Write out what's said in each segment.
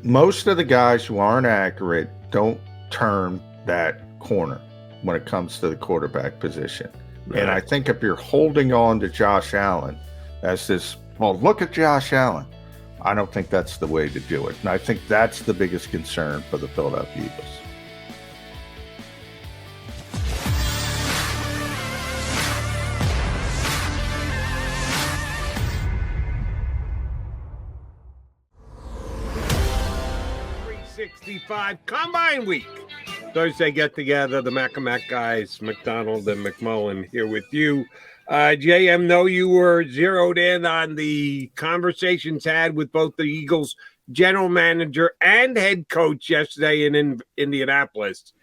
most of the guys who aren't accurate don't turn that corner when it comes to the quarterback position. Right. And I think if you're holding on to Josh Allen as this, well, look at Josh Allen, I don't think that's the way to do it. And I think that's the biggest concern for the Philadelphia Eagles. Combine Week. Thursday get together, the Mac guys, McDonald and McMullen here with you. JM, know you were zeroed in on the conversations had with both the Eagles general manager and head coach yesterday in Indianapolis.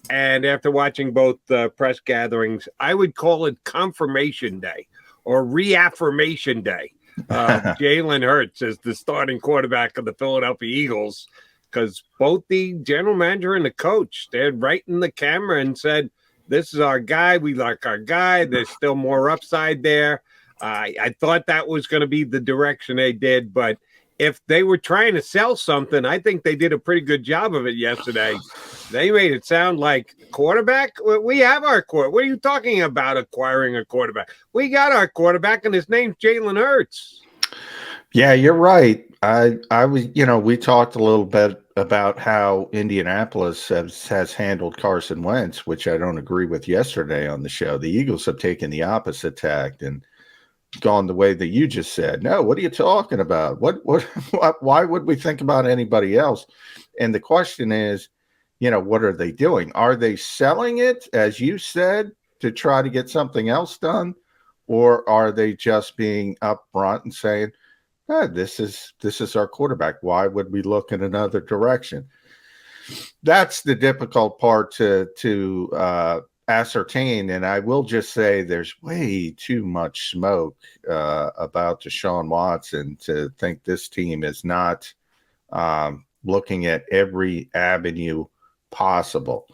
And after watching both press gatherings, I would call it confirmation day or reaffirmation day. Jalen Hurts as the starting quarterback of the Philadelphia Eagles, because both the general manager and the coach, they're right in the camera and said, this is our guy. We like our guy. There's still more upside there. I thought that was going to be the direction they did. But if they were trying to sell something, I think they did a pretty good job of it yesterday. They made it sound like quarterback. We have our quarterback. What are you talking about acquiring a quarterback? We got our quarterback, and his name's Jalen Hurts. Yeah, you're right. I was, we talked a little bit about how Indianapolis has handled Carson Wentz, which I don't agree with yesterday on the show. The Eagles have taken the opposite tact and gone the way that you just said. No, what are you talking about? Why would we think about anybody else? And the question is, what are they doing? Are they selling it, as you said, to try to get something else done? Or are they just being upfront and saying, this is our quarterback. Why would we look in another direction? That's the difficult part to ascertain. And I will just say there's way too much smoke about Deshaun Watson to think this team is not looking at every avenue possible.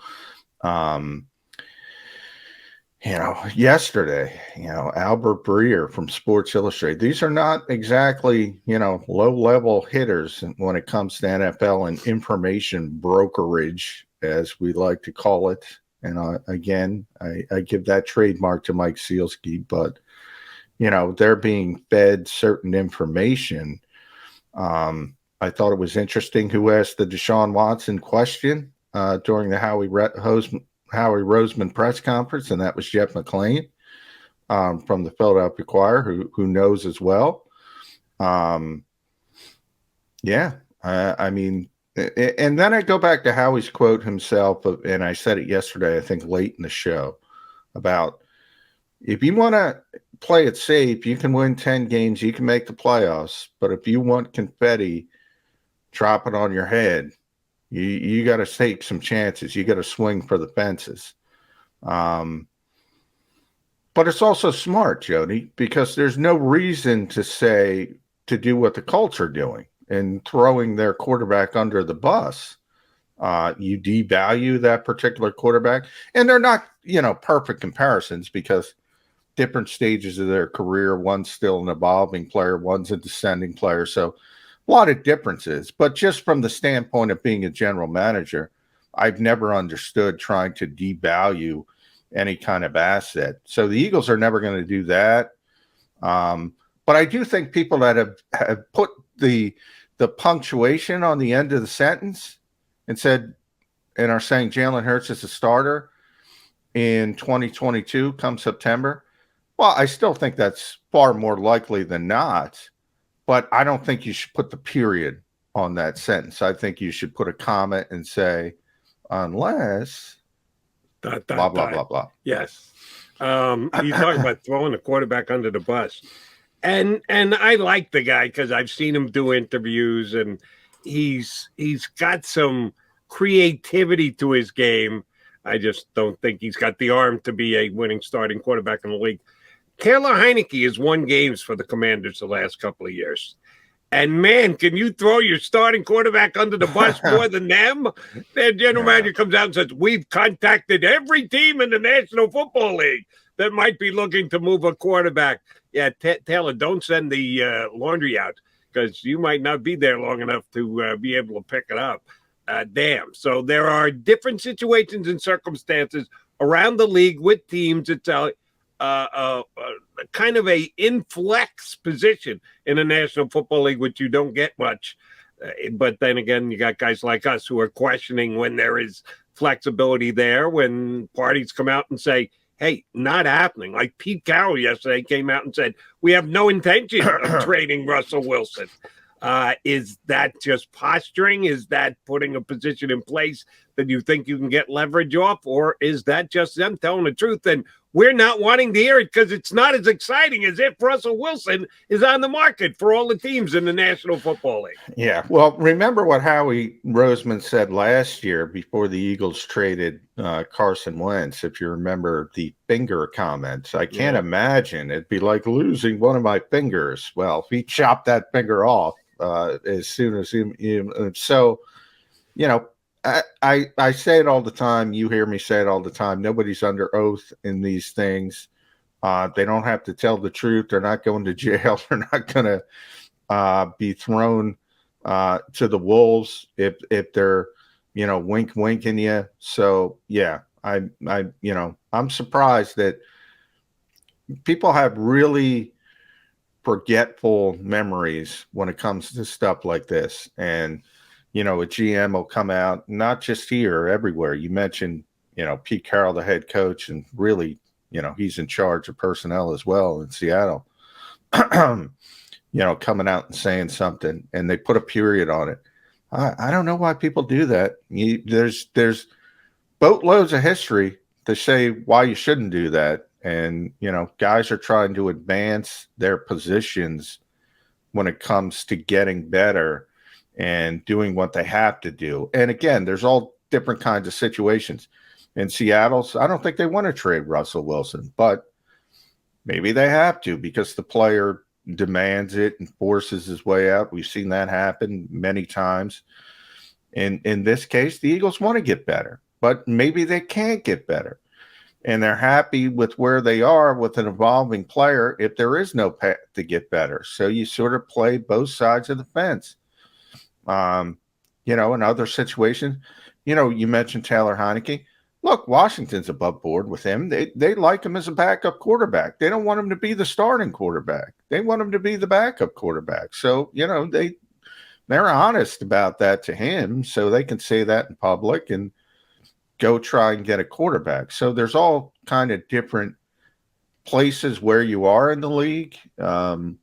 Yesterday, Albert Breer from Sports Illustrated, these are not exactly, low-level hitters when it comes to NFL and information brokerage, as we like to call it. And again, I give that trademark to Mike Sealski, but, they're being fed certain information. I thought it was interesting who asked the Deshaun Watson question during the Howie Roseman press conference, and that was Jeff McClain from the Philadelphia Inquirer, who knows as well. And then I go back to Howie's quote himself, and I said it yesterday, I think late in the show, about if you want to play it safe, you can win 10 games, you can make the playoffs, but if you want confetti dropping on your head, you got to take some chances. You got to swing for the fences. But it's also smart, Jody, because there's no reason to do what the Colts are doing and throwing their quarterback under the bus. You devalue that particular quarterback. And they're not, perfect comparisons because different stages of their career. One's still an evolving player. One's a descending player. So a lot of differences, but just from the standpoint of being a general manager, I've never understood trying to devalue any kind of asset. So the Eagles are never going to do that. But I do think people that have put the punctuation on the end of the sentence and are saying Jalen Hurts is a starter in 2022 come September. Well, I still think that's far more likely than not. But I don't think you should put the period on that sentence. I think you should put a comment and say, unless blah, blah, blah, blah. Yes. You talk about throwing the quarterback under the bus. And I like the guy because I've seen him do interviews, and he's got some creativity to his game. I just don't think he's got the arm to be a winning starting quarterback in the league. Taylor Heineke has won games for the Commanders the last couple of years. And, man, can you throw your starting quarterback under the bus more than them? Their general manager comes out and says, we've contacted every team in the National Football League that might be looking to move a quarterback. Yeah, Taylor, don't send the laundry out. because you might not be there long enough to be able to pick it up. Damn. So there are different situations and circumstances around the league with teams. It's kind of a inflex position in the National Football League, which you don't get much. But then again, you got guys like us who are questioning when there is flexibility there, when parties come out and say, hey, not happening. Like Pete Carroll yesterday came out and said, we have no intention of trading Russell Wilson. Is that just posturing? Is that putting a position in place that you think you can get leverage off? Or is that just them telling the truth? And we're not wanting to hear it because it's not as exciting as if Russell Wilson is on the market for all the teams in the National Football League. Yeah. Well, remember what Howie Roseman said last year before the Eagles traded Carson Wentz, if you remember the finger comments. I can't imagine it'd be like losing one of my fingers. Well, if he chopped that finger off as soon as so, you know, I say it all the time. You hear me say it all the time. Nobody's under oath in these things. They don't have to tell the truth. They're not going to jail. They're not going to be thrown to the wolves if they're, you know, winking you. So yeah, I'm surprised that people have really forgetful memories when it comes to stuff like this. And you know, a GM will come out, not just here, everywhere. You mentioned, you know, Pete Carroll, the head coach, and really, you know, he's in charge of personnel as well in Seattle. You know, coming out and saying something, and they put a period on it. I don't know why people do that. There's boatloads of history to say why you shouldn't do that. And, you know, guys are trying to advance their positions when it comes to getting better and doing what they have to do. And again, there's all different kinds of situations. In Seattle, I don't think they want to trade Russell Wilson, but maybe they have to because the player demands it and forces his way out. We've seen that happen many times. In this case, the Eagles want to get better, but maybe they can't get better. And they're happy with where they are with an evolving player if there is no path to get better. So you sort of play both sides of the fence. You know, in other situations, you know, you mentioned Taylor Heineke. Look, Washington's above board with him. They like him as a backup quarterback. They don't want him to be the starting quarterback. They want him to be the backup quarterback. So, you know, they're honest about that to him, so they can say that in public and go try and get a quarterback. So there's all kind of different places where you are in the league. But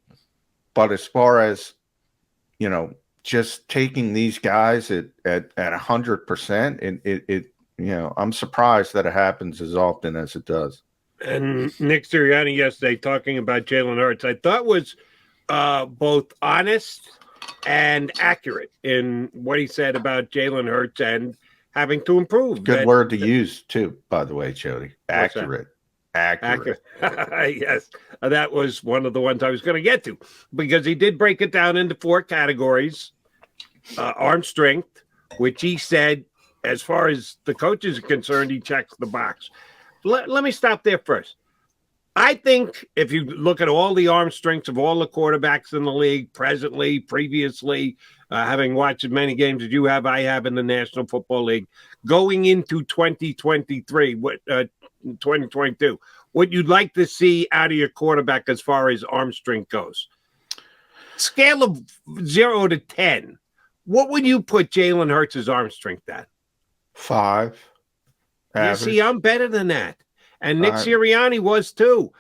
as far as, you know, just taking these guys at 100%, it you know, I'm surprised that it happens as often as it does. And Nick Sirianni yesterday talking about Jalen Hurts, I thought was both honest and accurate in what he said about Jalen Hurts and having to improve. Good word to use too, by the way, Jody. Accurate. Yes, that was one of the ones I was going to get to because he did break it down into 4 categories. Arm strength, which he said, as far as the coaches are concerned, he checks the box. Let me stop there first. I think if you look at all the arm strengths of all the quarterbacks in the league presently, previously, having watched as many games as you have, I have in the National Football League, going into 2023, 2022, what you'd like to see out of your quarterback as far as arm strength goes. Scale of 0 to 10. What would you put Jalen Hurts' arm strength at? 5. You see, I'm better than that. And Nick Sirianni was too.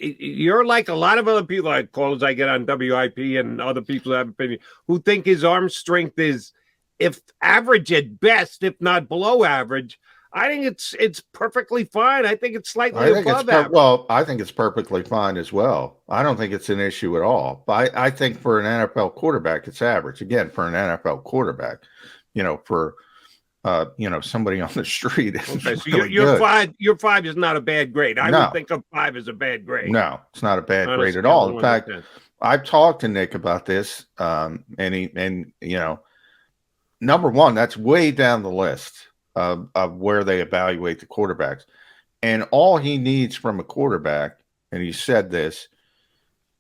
You're like a lot of other people, like callers I get on WIP and other people who have opinion, who think his arm strength is, if average at best, if not below average. I think it's perfectly fine. I think it's slightly above average. Well, I think it's perfectly fine as well. I don't think it's an issue at all. But I think for an NFL quarterback, it's average. Again, for an NFL quarterback, you know, for you know, somebody on the street. Okay, so really your 5 is not a bad grade. I would think of 5 as a bad grade. No, it's not a bad grade at all. In fact, I've talked to Nick about this, and you know, number one, that's way down the list of where they evaluate the quarterbacks. And all he needs from a quarterback, and he said this,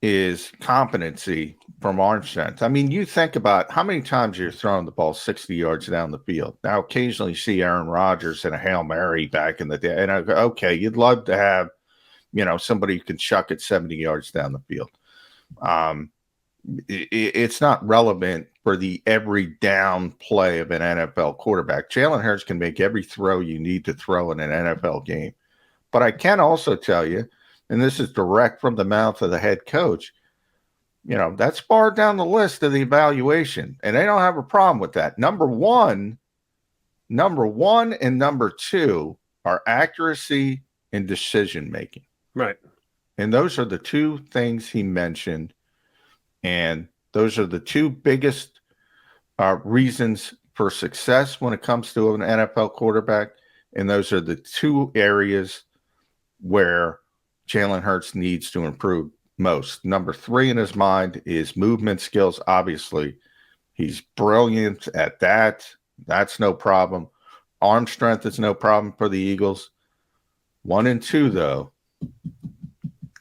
is competency from arm strength. I mean, you think about how many times you're throwing the ball 60 yards down the field. Now, occasionally you see Aaron Rodgers in a Hail Mary back in the day. And I go, okay, you'd love to have, somebody who can chuck it 70 yards down the field. It's not relevant for the every down play of an NFL quarterback. Jalen Hurts can make every throw you need to throw in an NFL game. But I can also tell you, and this is direct from the mouth of the head coach, that's far down the list of the evaluation. And they don't have a problem with that. Number one and number two are accuracy and decision making. Right. And those are the two things he mentioned. And those are the two biggest reasons for success when it comes to an NFL quarterback. And those are the two areas where Jalen Hurts needs to improve most. Number three in his mind is movement skills. Obviously, he's brilliant at that. That's no problem. Arm strength is no problem for the Eagles. 1 and 2, though,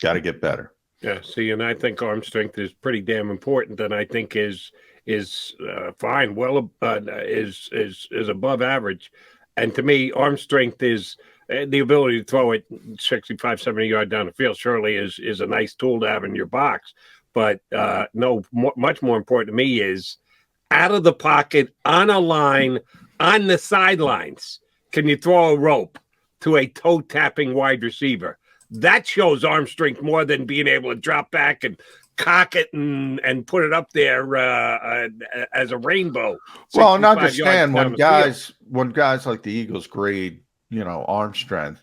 got to get better. Yeah, see, and I think arm strength is pretty damn important, and I think is fine, is above average. And to me, arm strength is the ability to throw it 65, 70 yards down the field. Surely is a nice tool to have in your box. But much more important to me is out of the pocket, on a line, on the sidelines. Can you throw a rope to a toe-tapping wide receiver? That shows arm strength more than being able to drop back and cock it and put it up there as a rainbow. Well, and understand when guys like the Eagles grade, arm strength,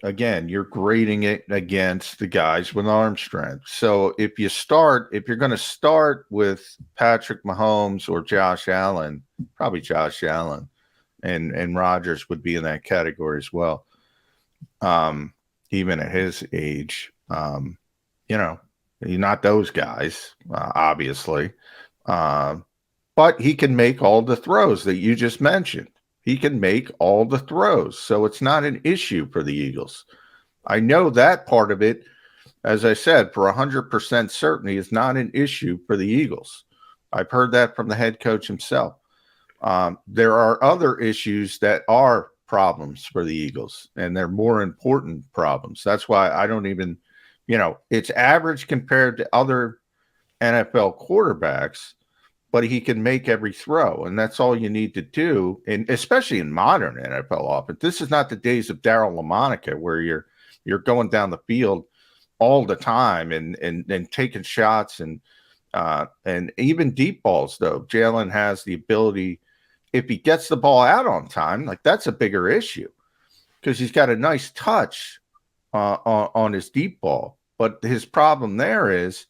again, you're grading it against the guys with arm strength. So if you're going to start with Patrick Mahomes or Josh Allen, probably Josh Allen, and Rodgers would be in that category as well. Even at his age, you're not those guys, obviously. But he can make all the throws that you just mentioned. He can make all the throws. So it's not an issue for the Eagles. I know that part of it, as I said, for 100% certainty is not an issue for the Eagles. I've heard that from the head coach himself. There are other issues that are problems for the Eagles, and they're more important problems. That's why I don't even, it's average compared to other NFL quarterbacks, but he can make every throw, and that's all you need to do. And especially in modern NFL offense, this is not the days of Darryl LaMonica where you're going down the field all the time and taking shots and even deep balls. Though Jalen has the ability, if he gets the ball out on time, like that's a bigger issue because he's got a nice touch on his deep ball. But his problem there is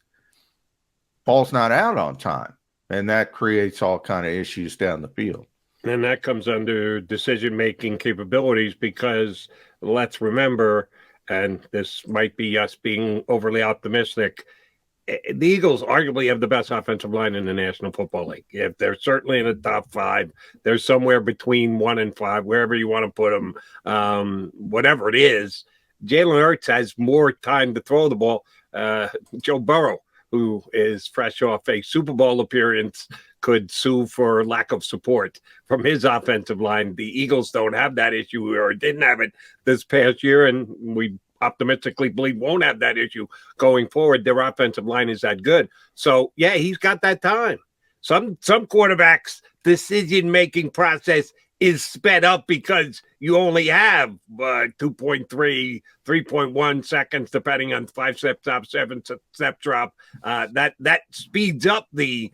ball's not out on time, and that creates all kind of issues down the field. And that comes under decision-making capabilities because let's remember, and this might be us being overly optimistic, the Eagles arguably have the best offensive line in the National Football League. If they're certainly in the top 5, they're somewhere between 1 and 5, wherever you want to put them, whatever it is. Jalen Hurts has more time to throw the ball. Joe Burrow, who is fresh off a Super Bowl appearance, could sue for lack of support from his offensive line. The Eagles don't have that issue or didn't have it this past year, and we optimistically believe won't have that issue going forward. Their offensive line is that good. So, yeah, he's got that time. Some quarterbacks' decision-making process is sped up because you only have 2.3, 3.1 seconds, depending on 5-step drop, 7-step drop. That speeds up the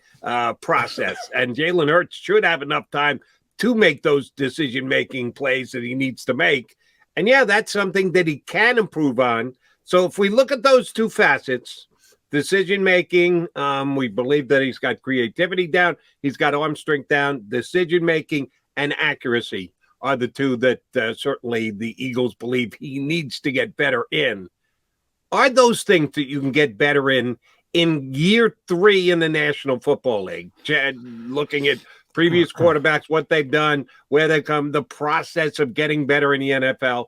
process. And Jalen Hurts should have enough time to make those decision-making plays that he needs to make. And, yeah, that's something that he can improve on. So if we look at those two facets, decision-making, we believe that he's got creativity down, he's got arm strength down, decision-making and accuracy are the two that certainly the Eagles believe he needs to get better in. Are those things that you can get better in year 3 in the National Football League? Chad, looking at previous quarterbacks, what they've done, where they come, the process of getting better in the NFL.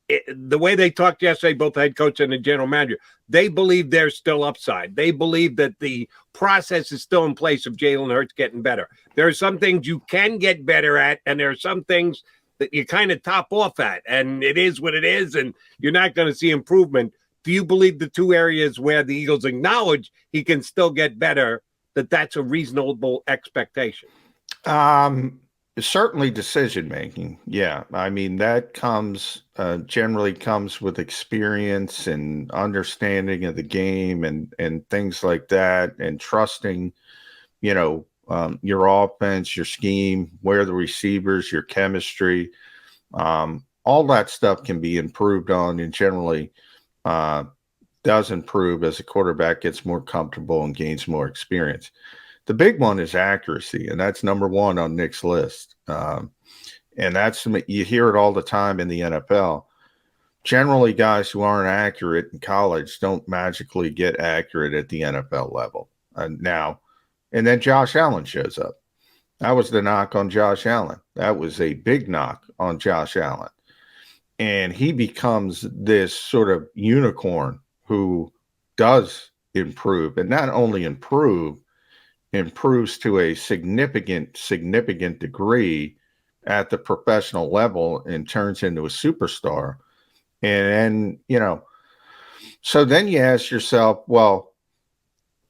the way they talked yesterday, both the head coach and the general manager, they believe there's still upside. They believe that the process is still in place of Jalen Hurts getting better. There are some things you can get better at, and there are some things that you kind of top off at, and it is what it is, and you're not going to see improvement. Do you believe the two areas where the Eagles acknowledge he can still get better, that's a reasonable expectation? Certainly decision making. Yeah. I mean, that generally comes with experience and understanding of the game and things like that, and trusting, your offense, your scheme, where the receivers, your chemistry, all that stuff can be improved on, and generally does improve as a quarterback gets more comfortable and gains more experience. The big one is accuracy, and that's number one on Nick's list. And you hear it all the time in the NFL. Generally, guys who aren't accurate in college don't magically get accurate at the NFL level. And then Josh Allen shows up. That was the knock on Josh Allen. That was a big knock on Josh Allen. And he becomes this sort of unicorn who does improve, and not only improves to a significant degree at the professional level and turns into a superstar. And so then you ask yourself, well,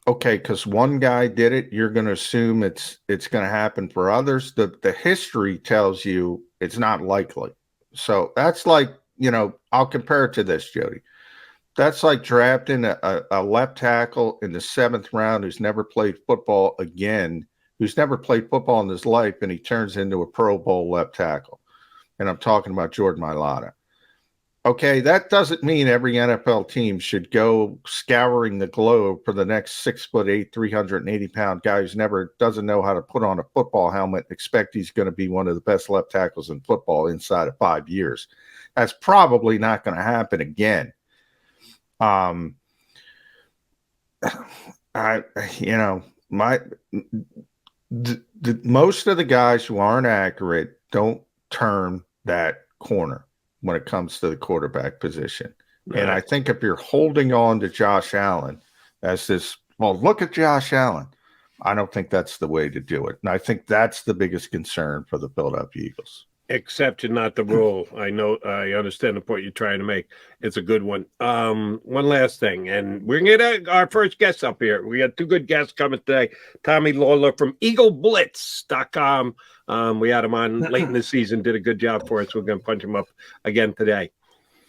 okay, because one guy did it, you're going to assume it's going to happen for others. The history tells you it's not likely. So that's like, I'll compare it to this, Jody. That's like drafting a left tackle in the 7th round who's never played football again, who's never played football in his life, and he turns into a Pro Bowl left tackle. And I'm talking about Jordan Mailata. Okay, that doesn't mean every NFL team should go scouring the globe for the next 6'8", 380-pound guy who's doesn't know how to put on a football helmet, expect he's going to be one of the best left tackles in football inside of 5 years. That's probably not going to happen again. Most of the guys who aren't accurate don't turn that corner when it comes to the quarterback position. Right. And I think if you're holding on to Josh Allen as this, well, look at Josh Allen, I don't think that's the way to do it. And I think that's the biggest concern for the Philadelphia Eagles. Exception, not the rule. I know, I understand the point you're trying to make. It's a good one. One last thing, and we're going to get our first guest up here. We got two good guests coming today. Tommy Lawler from EagleBlitz.com. We had him on late in the season, did a good job for us. We're going to punch him up again today.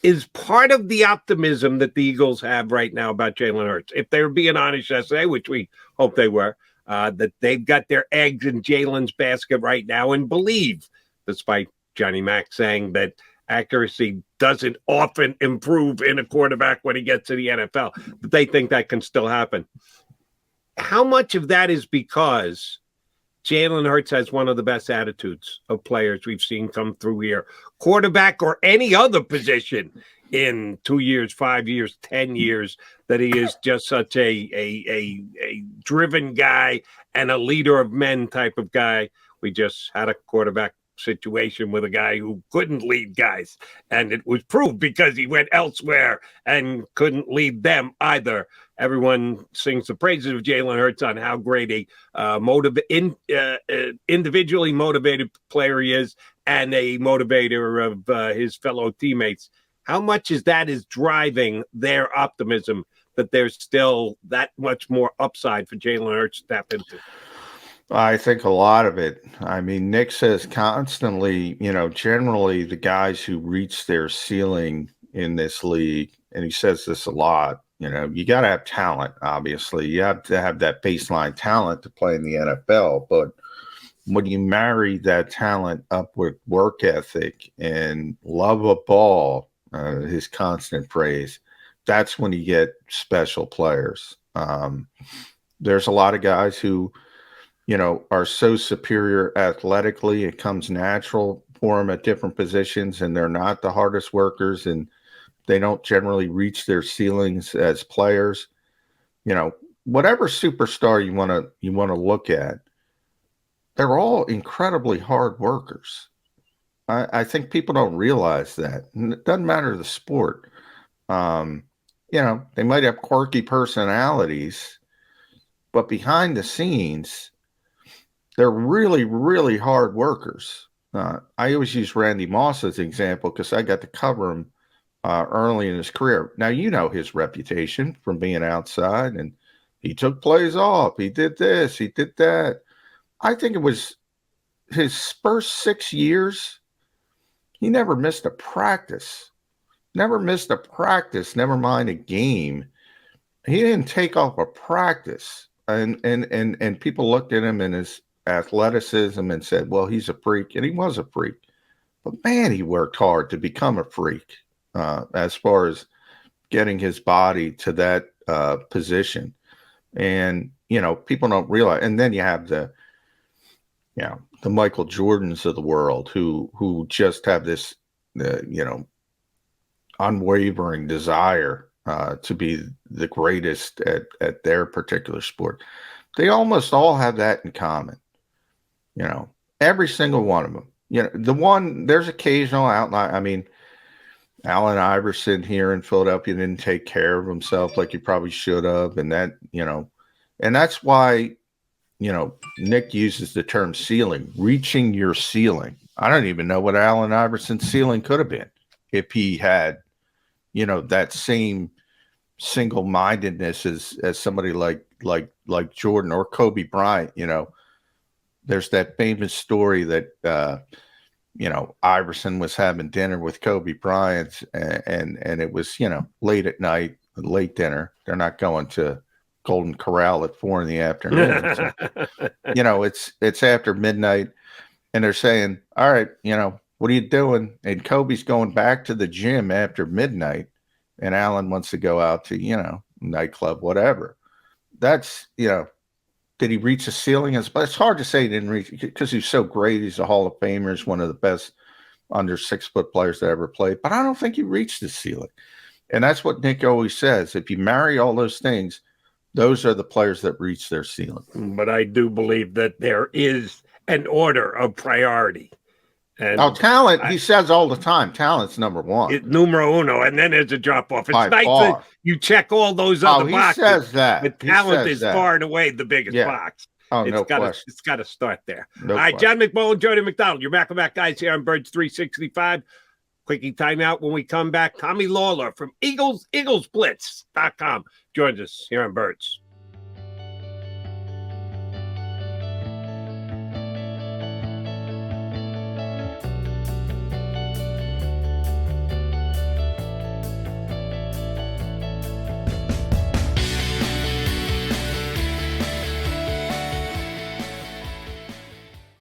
Is part of the optimism that the Eagles have right now about Jalen Hurts, if they were being honest yesterday, which we hope they were, that they've got their eggs in Jalen's basket right now and believe, despite Johnny Mack saying that accuracy doesn't often improve in a quarterback when he gets to the NFL, but they think that can still happen. How much of that is because Jalen Hurts has one of the best attitudes of players we've seen come through here, quarterback or any other position, in 2 years, 5 years, 10 years, that he is just such a driven guy and a leader of men type of guy. We just had a quarterback situation with a guy who couldn't lead guys, and it was proved because he went elsewhere and couldn't lead them either. Everyone sings the praises of Jalen Hurts on how great a individually motivated player he is and a motivator of his fellow teammates. How much is driving their optimism that there's still that much more upside for Jalen Hurts to tap into? I think a lot of it. I mean, Nick says constantly, generally the guys who reach their ceiling in this league, and he says this a lot, you got to have talent, obviously. You have to have that baseline talent to play in the NFL. But when you marry that talent up with work ethic and love of ball, his constant phrase, that's when you get special players. There's a lot of guys who, are so superior athletically, it comes natural for them at different positions, and they're not the hardest workers, and they don't generally reach their ceilings as players. Whatever superstar you want to look at, they're all incredibly hard workers. I think people don't realize that. And it doesn't matter the sport. They might have quirky personalities, but behind the scenes, they're really, really hard workers. I always use Randy Moss as an example because I got to cover him early in his career. Now, you know his reputation from being outside, and he took plays off. He did this, he did that. I think it was his first 6 years, he never missed a practice. Never missed a practice, never mind a game. He didn't take off a practice. And people looked at him and his athleticism and said, well, he's a freak. And he was a freak. But man, he worked hard to become a freak as far as getting his body to that position. And, people don't realize. And then you have the Michael Jordans of the world who just have this, unwavering desire to be the greatest at their particular sport. They almost all have that in common. Every single one of them. There's occasional outlier. I mean, Allen Iverson here in Philadelphia didn't take care of himself like he probably should have, and that's why Nick uses the term ceiling, reaching your ceiling. I don't even know what Allen Iverson's ceiling could have been if he had, that same single-mindedness as somebody like Jordan or Kobe Bryant. There's that famous story that Iverson was having dinner with Kobe Bryant, and it was late at night, late dinner. They're not going to Golden Corral at 4 p.m. So, it's after midnight, and they're saying, "All right, what are you doing?" And Kobe's going back to the gym after midnight, and Allen wants to go out to nightclub, whatever. That's did he reach the ceiling? It's hard to say he didn't reach because he's so great. He's a Hall of Famer. He's one of the best under 6 foot players that ever played. But I don't think he reached the ceiling. And that's what Nick always says. If you marry all those things, those are the players that reach their ceiling. But I do believe that there is an order of priority. And talent, he says all the time, talent's number one. It's numero uno, and then there's a drop-off. It's nice that you check all those other boxes. He says that. But talent is far and away the biggest box. Oh, no question. It's got to start there. No all right, John McMullen, Jordan McDonald, your Mac guys here on Birds 365. Quickie timeout. When we come back, Tommy Lawler from EaglesBlitz.com joins us here on Birds.